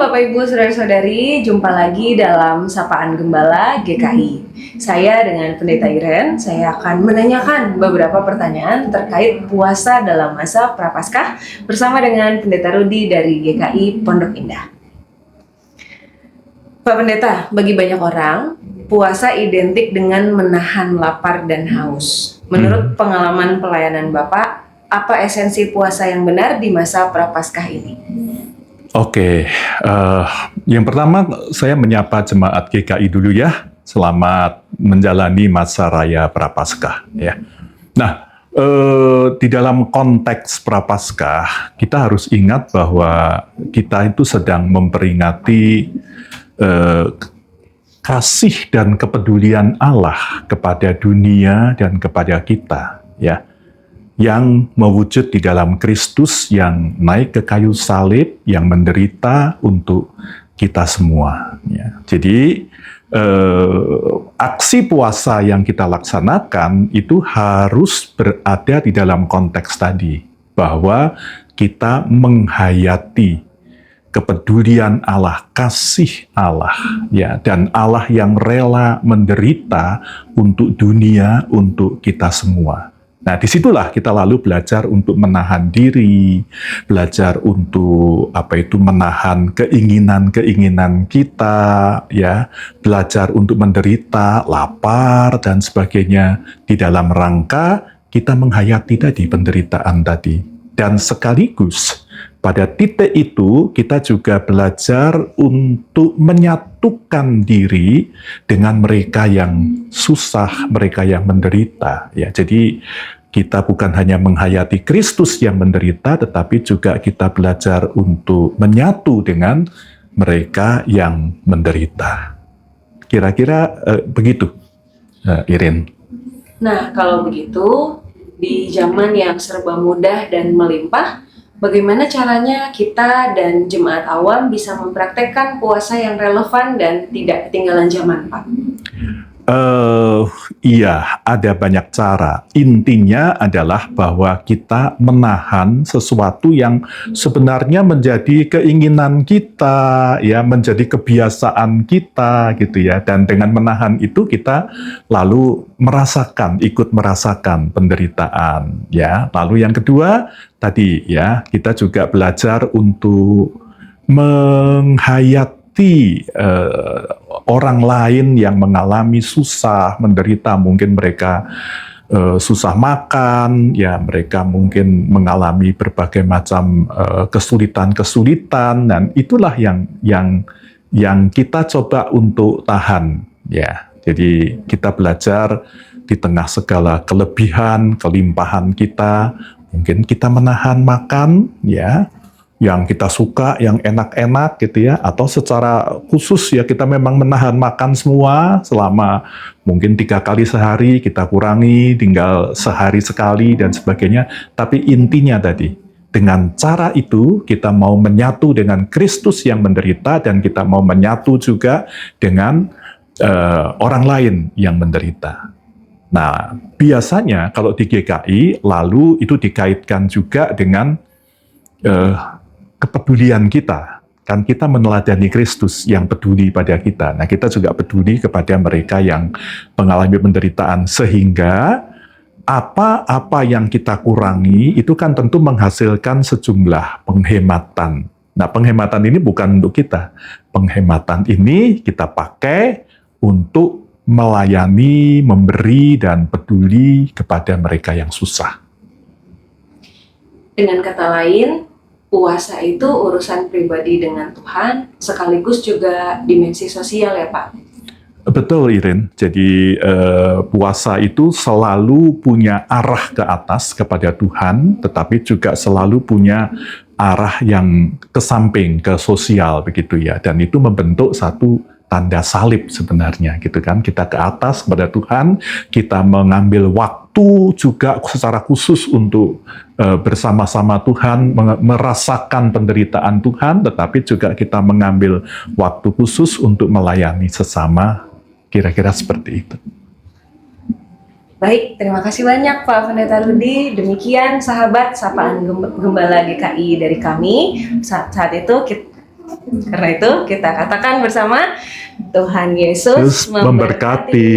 Bapak Ibu Saudara-saudari, jumpa lagi dalam Sapaan Gembala GKI. Saya dengan Pendeta Iren, saya akan menanyakan beberapa pertanyaan terkait puasa dalam masa Prapaskah bersama dengan Pendeta Rudi dari GKI Pondok Indah. Pak Pendeta, bagi banyak orang, puasa identik dengan menahan lapar dan haus. Menurut pengalaman pelayanan Bapak, apa esensi puasa yang benar di masa Prapaskah ini? Oke, yang pertama saya menyapa jemaat GKI dulu ya. Selamat menjalani masa raya Prapaskah ya. Nah, di dalam konteks Prapaskah kita harus ingat bahwa kita itu sedang memperingati kasih dan kepedulian Allah kepada dunia dan kepada kita ya, yang mewujud di dalam Kristus yang naik ke kayu salib, yang menderita untuk kita semua. Ya. Jadi aksi puasa yang kita laksanakan itu harus berada di dalam konteks tadi, bahwa kita menghayati kepedulian Allah, kasih Allah, ya, dan Allah yang rela menderita untuk dunia, untuk kita semua. Nah, disitulah kita lalu belajar untuk menahan diri, belajar untuk menahan keinginan-keinginan kita, ya, belajar untuk menderita, lapar dan sebagainya di dalam rangka kita menghayati tadi penderitaan tadi. Dan sekaligus pada titik itu kita juga belajar untuk menyatukan diri dengan mereka yang susah, mereka yang menderita. Ya, jadi kita bukan hanya menghayati Kristus yang menderita, tetapi juga kita belajar untuk menyatu dengan mereka yang menderita. Kira-kira begitu, Irin. Nah, kalau begitu, di zaman yang serba mudah dan melimpah, bagaimana caranya kita dan jemaat awam bisa mempraktekkan puasa yang relevan dan tidak ketinggalan zaman, Pak? Iya, ada banyak cara. Intinya adalah bahwa kita menahan sesuatu yang sebenarnya menjadi keinginan kita, ya, menjadi kebiasaan kita, gitu ya. Dan dengan menahan itu kita lalu ikut merasakan penderitaan, ya. Lalu yang kedua tadi, ya, kita juga belajar untuk menghayati orang lain yang mengalami susah, menderita, mungkin mereka susah makan, ya, mereka mungkin mengalami berbagai macam kesulitan-kesulitan, dan itulah yang kita coba untuk tahan, ya. Jadi kita belajar di tengah segala kelebihan, kelimpahan kita, mungkin kita menahan makan, ya, yang kita suka, yang enak-enak gitu ya, atau secara khusus ya kita memang menahan makan semua selama mungkin 3 kali sehari, kita kurangi tinggal sehari sekali dan sebagainya. Tapi intinya tadi, dengan cara itu kita mau menyatu dengan Kristus yang menderita, dan kita mau menyatu juga dengan orang lain yang menderita. Nah, biasanya kalau di GKI lalu itu dikaitkan juga dengan kepedulian kita. Kan kita meneladani Kristus yang peduli pada kita. Nah, kita juga peduli kepada mereka yang mengalami penderitaan, sehingga apa-apa yang kita kurangi itu kan tentu menghasilkan sejumlah penghematan. Nah, penghematan ini bukan untuk kita. Penghematan ini kita pakai untuk melayani, memberi, dan peduli kepada mereka yang susah. Dengan kata lain, puasa itu urusan pribadi dengan Tuhan, sekaligus juga dimensi sosial ya, Pak? Betul, Irin. Jadi puasa itu selalu punya arah ke atas kepada Tuhan, tetapi juga selalu punya arah yang ke samping, ke sosial begitu ya. Dan itu membentuk satu tanda salib sebenarnya, gitu kan. Kita ke atas kepada Tuhan, kita mengambil waktu juga secara khusus untuk bersama-sama Tuhan, merasakan penderitaan Tuhan, tetapi juga kita mengambil waktu khusus untuk melayani sesama, kira-kira seperti itu. Baik, terima kasih banyak Pak Pendeta Rudi. Demikian sahabat Sapaan Gembala GKI dari kami. Saat itu Karena itu kita katakan bersama, Tuhan Yesus Yesus memberkati.